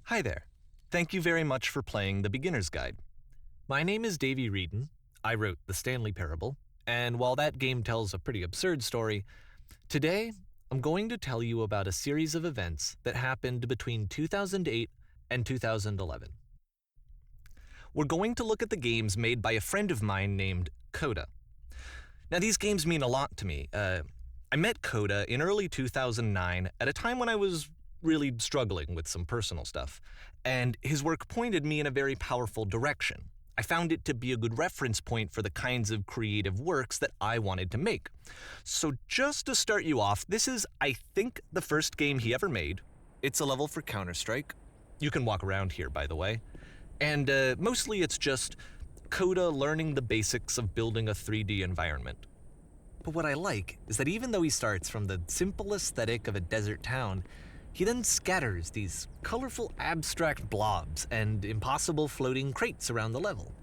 Hi there. Thank you very much for playing The Beginner's Guide. My name is Davey Reedon. I wrote The Stanley Parable, and while that game tells a pretty absurd story, today I'm going to tell you about a series of events that happened between 2008 and 2011. We're going to look at the games made by a friend of mine named Coda. Now, these games mean a lot to me. I met Coda in early 2009 at a time when I was really struggling with some personal stuff, and his work pointed me in a very powerful direction. I found it to be a good reference point for the kinds of creative works that I wanted to make. So just to start you off, this is, I think, the first game he ever made. It's a level for Counter-Strike. You can walk around here, by the way. And mostly it's just Coda learning the basics of building a 3D environment. But what I like is that even though he starts from the simple aesthetic of a desert town, he then scatters these colorful abstract blobs and impossible floating crates around the level.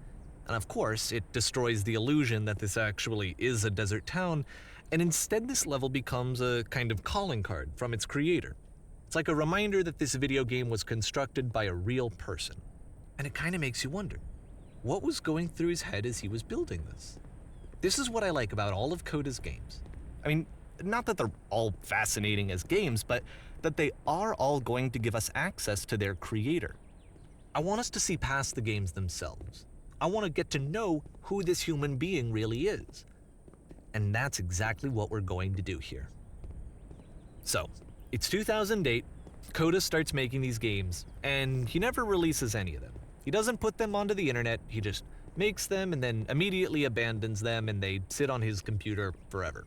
And of course, it destroys the illusion that this actually is a desert town, and instead this level becomes a kind of calling card from its creator. It's like a reminder that this video game was constructed by a real person. And it kind of makes you wonder, what was going through his head as he was building this? This is what I like about all of Coda's games. I mean, not that they're all fascinating as games, but that they are all going to give us access to their creator. I want us to see past the games themselves. I want to get to know who this human being really is. And that's exactly what we're going to do here. So, it's 2008, Coda starts making these games, and he never releases any of them. He doesn't put them onto the internet, he just makes them and then immediately abandons them, and they sit on his computer forever.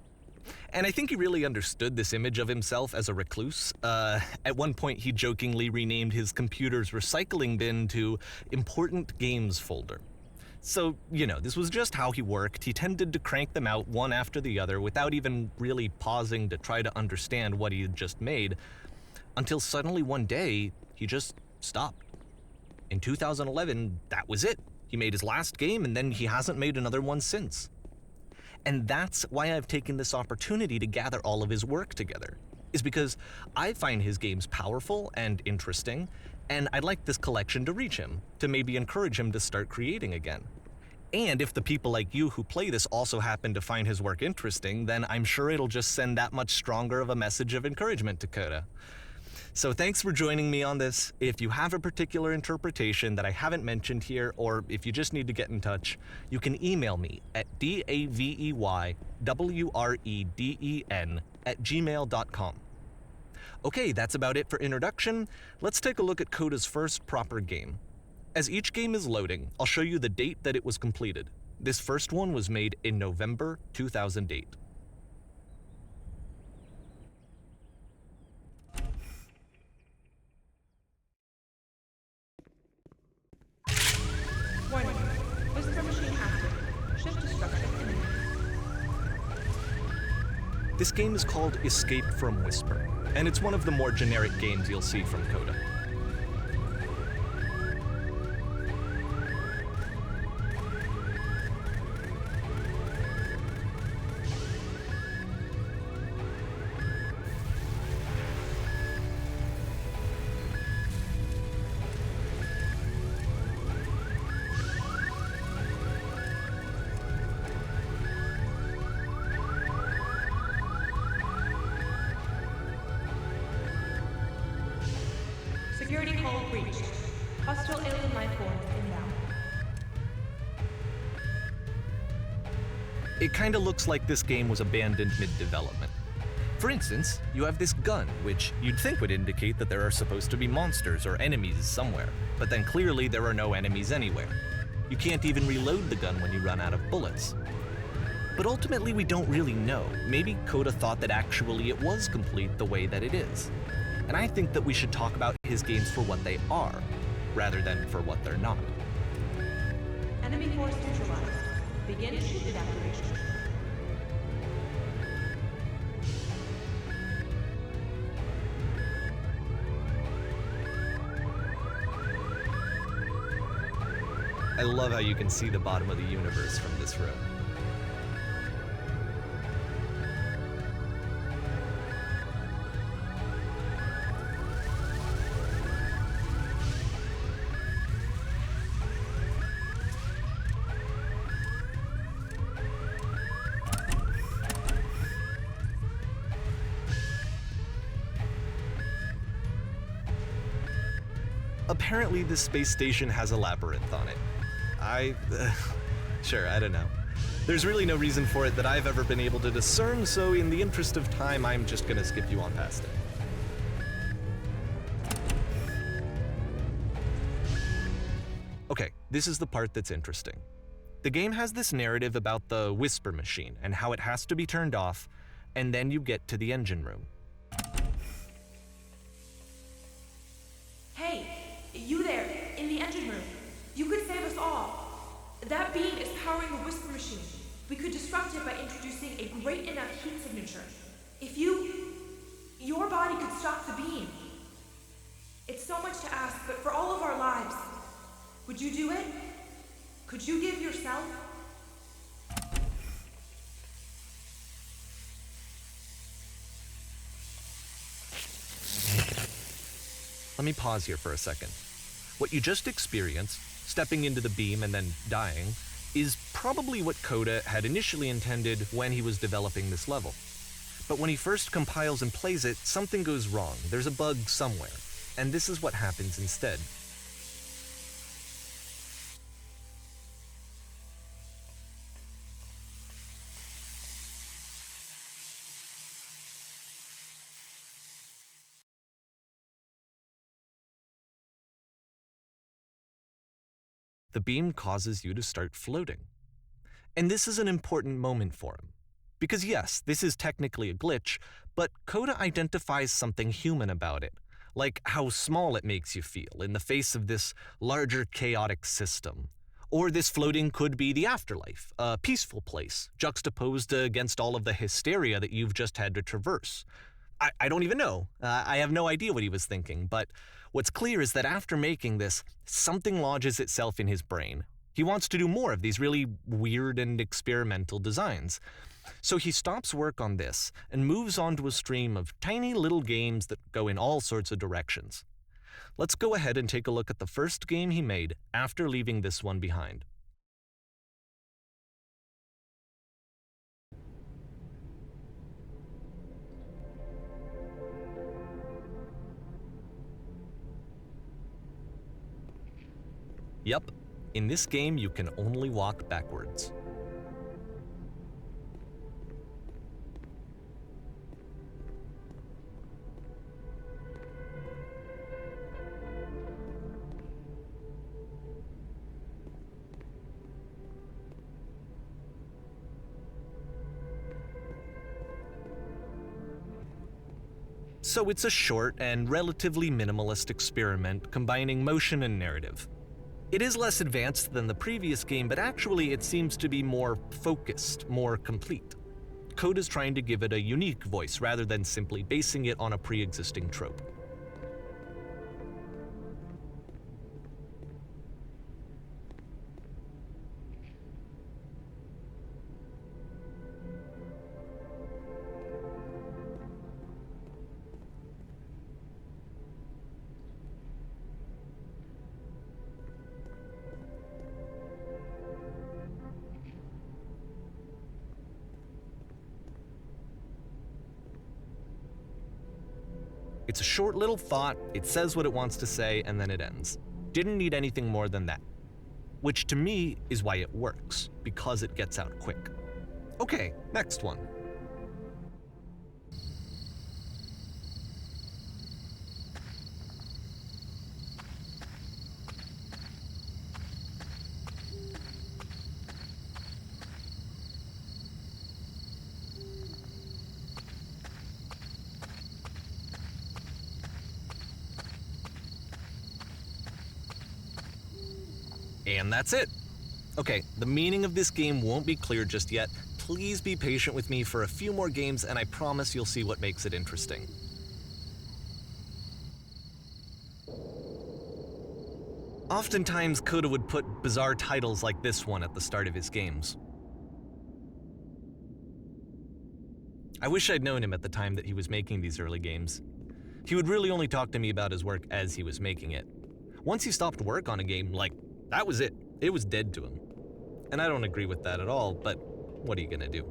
And I think he really understood this image of himself as a recluse. At one point, he jokingly renamed his computer's recycling bin to Important Games Folder. So, this was just how he worked. He tended to crank them out one after the other without even really pausing to try to understand what he had just made, until suddenly one day, he just stopped. In 2011, that was it. He made his last game, and then he hasn't made another one since. And that's why I've taken this opportunity to gather all of his work together, is because I find his games powerful and interesting, and I'd like this collection to reach him, to maybe encourage him to start creating again. And if the people like you who play this also happen to find his work interesting, then I'm sure it'll just send that much stronger of a message of encouragement to Coda. So thanks for joining me on this. If you have a particular interpretation that I haven't mentioned here, or if you just need to get in touch, you can email me at daveywreden@gmail.com. Okay, that's about it for introduction. Let's take a look at Coda's first proper game. As each game is loading, I'll show you the date that it was completed. This first one was made in November 2008. Warning. Whisper machine active. Shift destruction imminent. This game is called Escape from Whisper, and it's one of the more generic games you'll see from Coda. Security call breached. Hostile alien life forms inbound. It kinda looks like this game was abandoned mid-development. For instance, you have this gun, which you'd think would indicate that there are supposed to be monsters or enemies somewhere, but then clearly there are no enemies anywhere. You can't even reload the gun when you run out of bullets. But ultimately we don't really know. Maybe Coda thought that actually it was complete the way that it is. And I think that we should talk about his games for what they are, rather than for what they're not. Enemy force neutralized. Begin ship evacuation. I love how you can see the bottom of the universe from this room. Apparently, this space station has a labyrinth on it. Sure, I don't know. There's really no reason for it that I've ever been able to discern, so in the interest of time, I'm just gonna skip you on past it. Okay, this is the part that's interesting. The game has this narrative about the whisper machine and how it has to be turned off, and then you get to the engine room. Hey, you there, in the engine room. You could save us all. That beam is powering the whisper machine. We could disrupt it by introducing a great enough heat signature. If your body could stop the beam. It's so much to ask, but for all of our lives, would you do it? Could you give yourself? Let me pause here for a second. What you just experienced, stepping into the beam and then dying, is probably what Coda had initially intended when he was developing this level. But when he first compiles and plays it, something goes wrong. There's a bug somewhere, and this is what happens instead. The beam causes you to start floating. And this is an important moment for him. Because yes, this is technically a glitch, but Coda identifies something human about it, like how small it makes you feel in the face of this larger chaotic system. Or this floating could be the afterlife, a peaceful place, juxtaposed against all of the hysteria that you've just had to traverse. I don't even know. I have no idea what he was thinking, but what's clear is that after making this, something lodges itself in his brain. He wants to do more of these really weird and experimental designs. So he stops work on this and moves on to a stream of tiny little games that go in all sorts of directions. Let's go ahead and take a look at the first game he made after leaving this one behind. Yep, in this game you can only walk backwards. So it's a short and relatively minimalist experiment combining motion and narrative. It is less advanced than the previous game, but actually it seems to be more focused, more complete. Coda's trying to give it a unique voice rather than simply basing it on a pre-existing trope. It's a short little thought, it says what it wants to say, and then it ends. Didn't need anything more than that. Which to me is why it works, because it gets out quick. Okay, next one. And that's it. Okay, the meaning of this game won't be clear just yet. Please be patient with me for a few more games, and I promise you'll see what makes it interesting. Oftentimes, Coda would put bizarre titles like this one at the start of his games. I wish I'd known him at the time that he was making these early games. He would really only talk to me about his work as he was making it. Once he stopped work on a game, that was it. It was dead to him. And I don't agree with that at all, but what are you gonna do?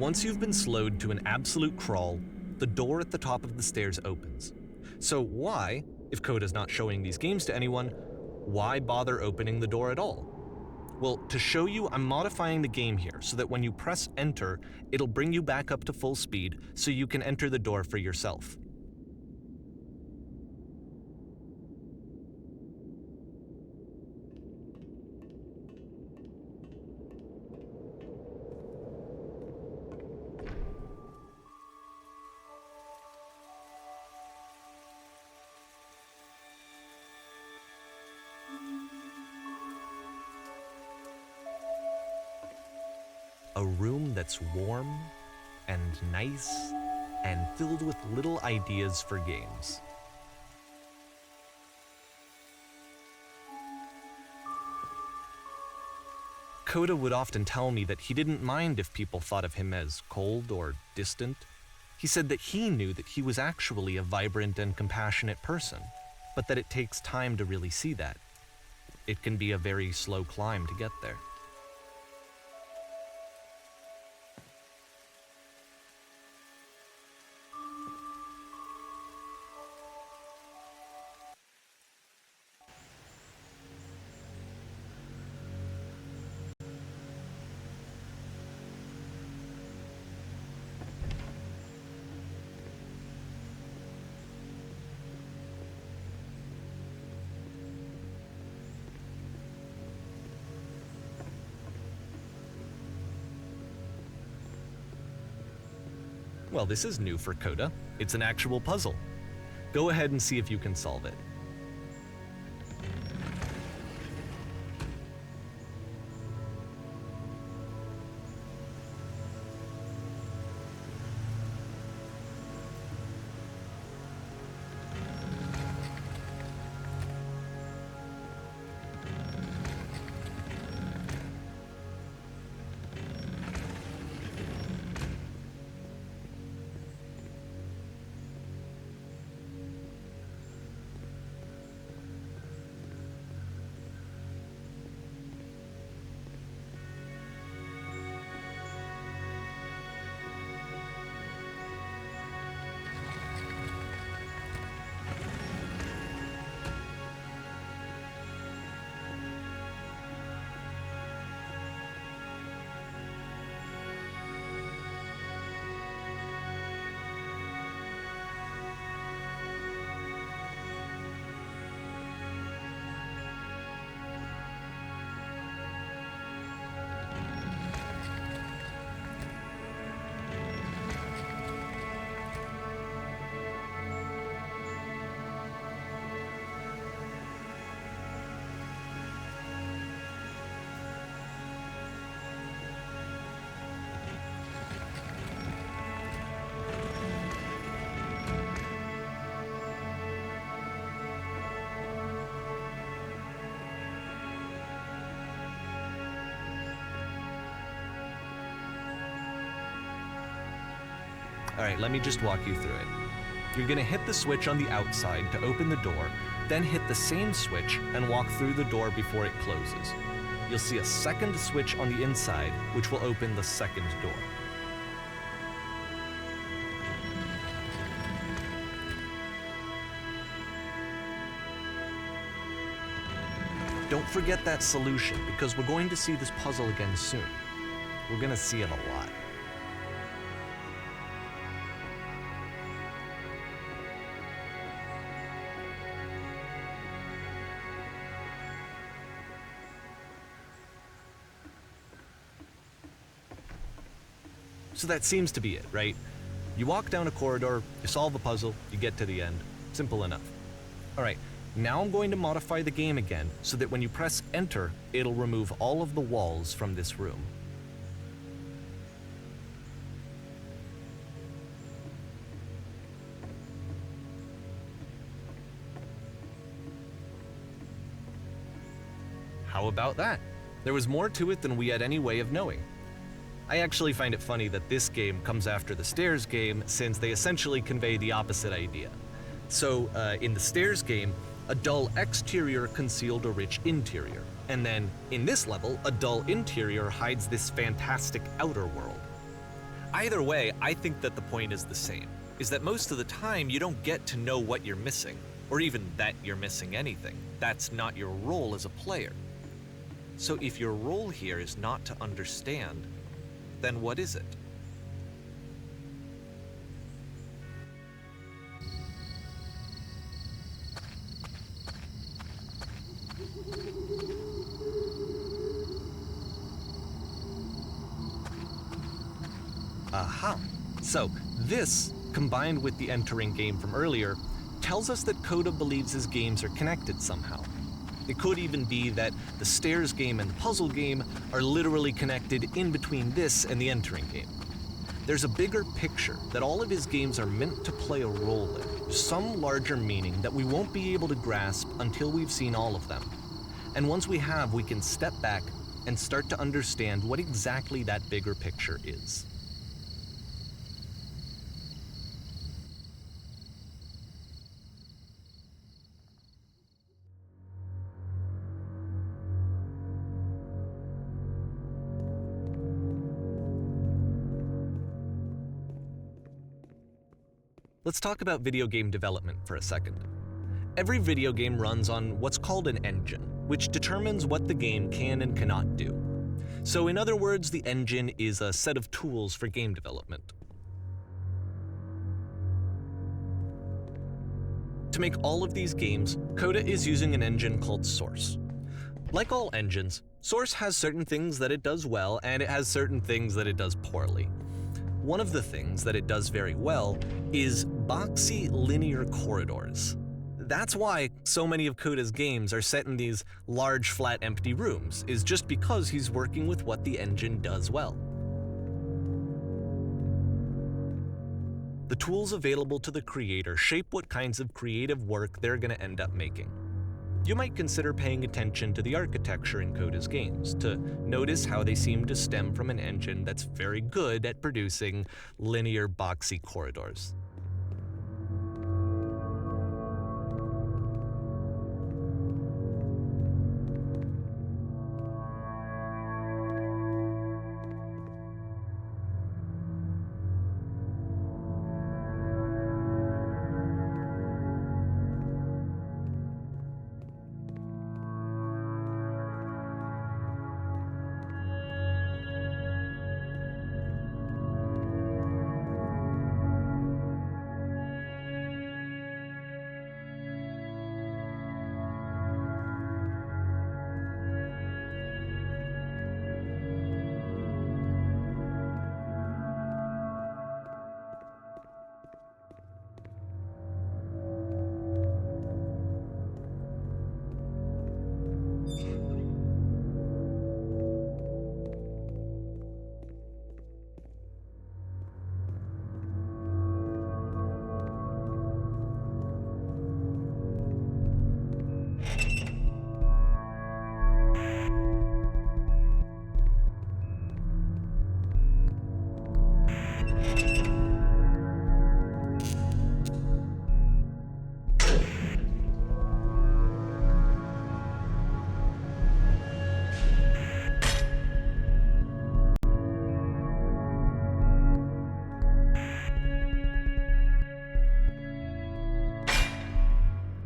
Once you've been slowed to an absolute crawl, the door at the top of the stairs opens. So why, if Coda's not showing these games to anyone, why bother opening the door at all? Well, to show you, I'm modifying the game here so that when you press enter, it'll bring you back up to full speed so you can enter the door for yourself. A room that's warm and nice and filled with little ideas for games. Coda would often tell me that he didn't mind if people thought of him as cold or distant. He said that he knew that he was actually a vibrant and compassionate person, but that it takes time to really see that. It can be a very slow climb to get there. Well, this is new for Coda. It's an actual puzzle. Go ahead and see if you can solve it. All right, let me just walk you through it. You're gonna hit the switch on the outside to open the door, then hit the same switch and walk through the door before it closes. You'll see a second switch on the inside, which will open the second door. Don't forget that solution, because we're going to see this puzzle again soon. We're gonna see it a lot. So that seems to be it, right? You walk down a corridor, you solve a puzzle, you get to the end. Simple enough. All right, now I'm going to modify the game again so that when you press enter, it'll remove all of the walls from this room. How about that? There was more to it than we had any way of knowing. I actually find it funny that this game comes after the Stairs game, since they essentially convey the opposite idea. So, in the Stairs game, a dull exterior concealed a rich interior. And then, in this level, a dull interior hides this fantastic outer world. Either way, I think that the point is the same, is that most of the time you don't get to know what you're missing, or even that you're missing anything. That's not your role as a player. So if your role here is not to understand, then what is it? Aha! So this, combined with the entering game from earlier, tells us that Coda believes his games are connected somehow. It could even be that the stairs game and the puzzle game are literally connected in between this and the entering game. There's a bigger picture that all of his games are meant to play a role in, some larger meaning that we won't be able to grasp until we've seen all of them. And once we have, we can step back and start to understand what exactly that bigger picture is. Let's talk about video game development for a second. Every video game runs on what's called an engine, which determines what the game can and cannot do. So in other words, the engine is a set of tools for game development. To make all of these games, Coda is using an engine called Source. Like all engines, Source has certain things that it does well, and it has certain things that it does poorly. One of the things that it does very well is boxy linear corridors. That's why so many of Coda's games are set in these large, flat, empty rooms, is just because he's working with what the engine does well. The tools available to the creator shape what kinds of creative work they're going to end up making. You might consider paying attention to the architecture in Coda's games to notice how they seem to stem from an engine that's very good at producing linear, boxy corridors.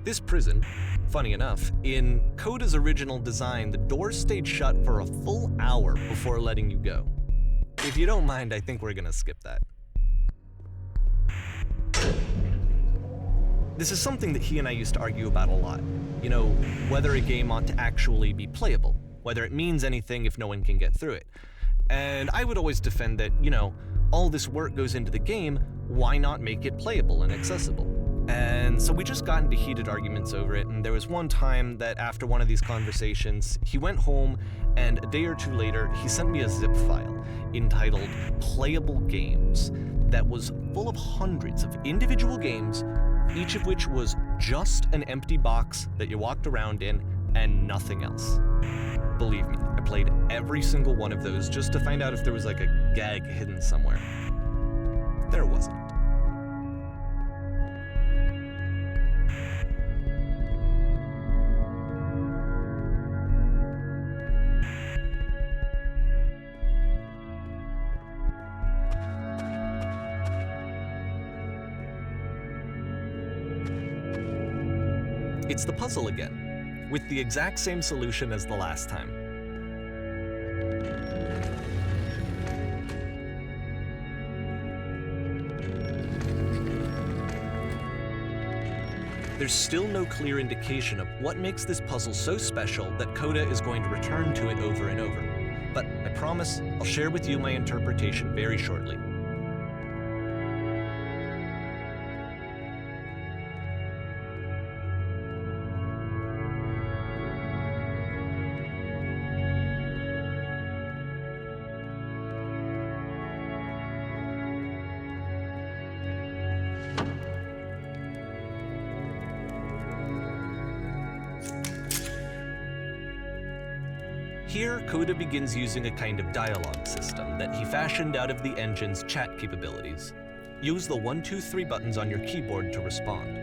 This prison, funny enough, in Coda's original design, the doors stayed shut for a full hour before letting you go. If you don't mind, I think we're gonna skip that. This is something that he and I used to argue about a lot. You know, whether a game ought to actually be playable, whether it means anything if no one can get through it. And I would always defend that, you know, all this work goes into the game, why not make it playable and accessible? And so we just got into heated arguments over it, and there was one time that after one of these conversations, he went home, and a day or two later, he sent me a zip file entitled Playable Games that was full of hundreds of individual games, each of which was just an empty box that you walked around in and nothing else. Believe me, I played every single one of those just to find out if there was like a gag hidden somewhere. There wasn't. It's the puzzle again, with the exact same solution as the last time. There's still no clear indication of what makes this puzzle so special that Coda is going to return to it over and over. But I promise I'll share with you my interpretation very shortly. Here, Coda begins using a kind of dialogue system that he fashioned out of the engine's chat capabilities. Use the 1, 2, 3 buttons on your keyboard to respond.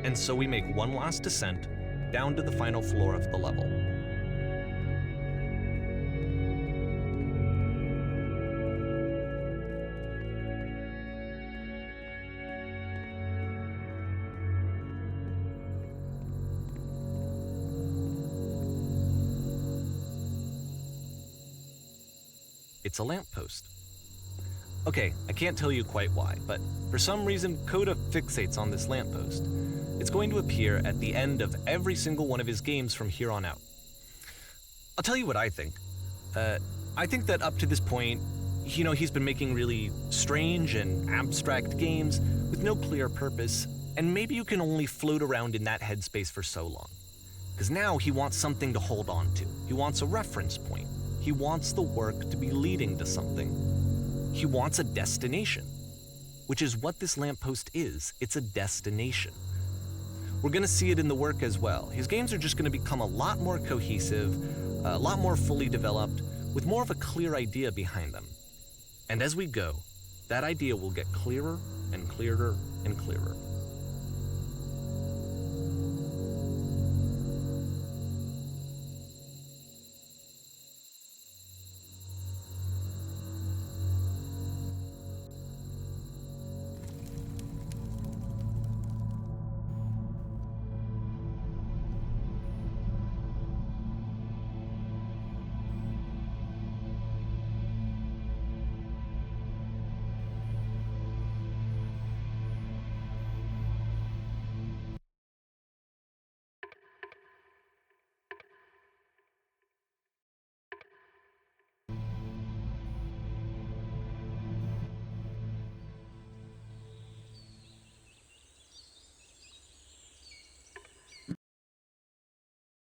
And so we make one last descent down to the final floor of the level. It's a lamppost. Okay, I can't tell you quite why, but for some reason Coda fixates on this lamppost. It's going to appear at the end of every single one of his games from here on out. I'll tell you what I think. I think that up to this point, he's been making really strange and abstract games with no clear purpose, and maybe you can only float around in that headspace for so long. Because now he wants something to hold on to. He wants a reference point. He wants the work to be leading to something. He wants a destination, which is what this lamppost is. It's a destination. We're going to see it in the work as well. His games are just going to become a lot more cohesive, a lot more fully developed, with more of a clear idea behind them. And as we go, that idea will get clearer and clearer and clearer.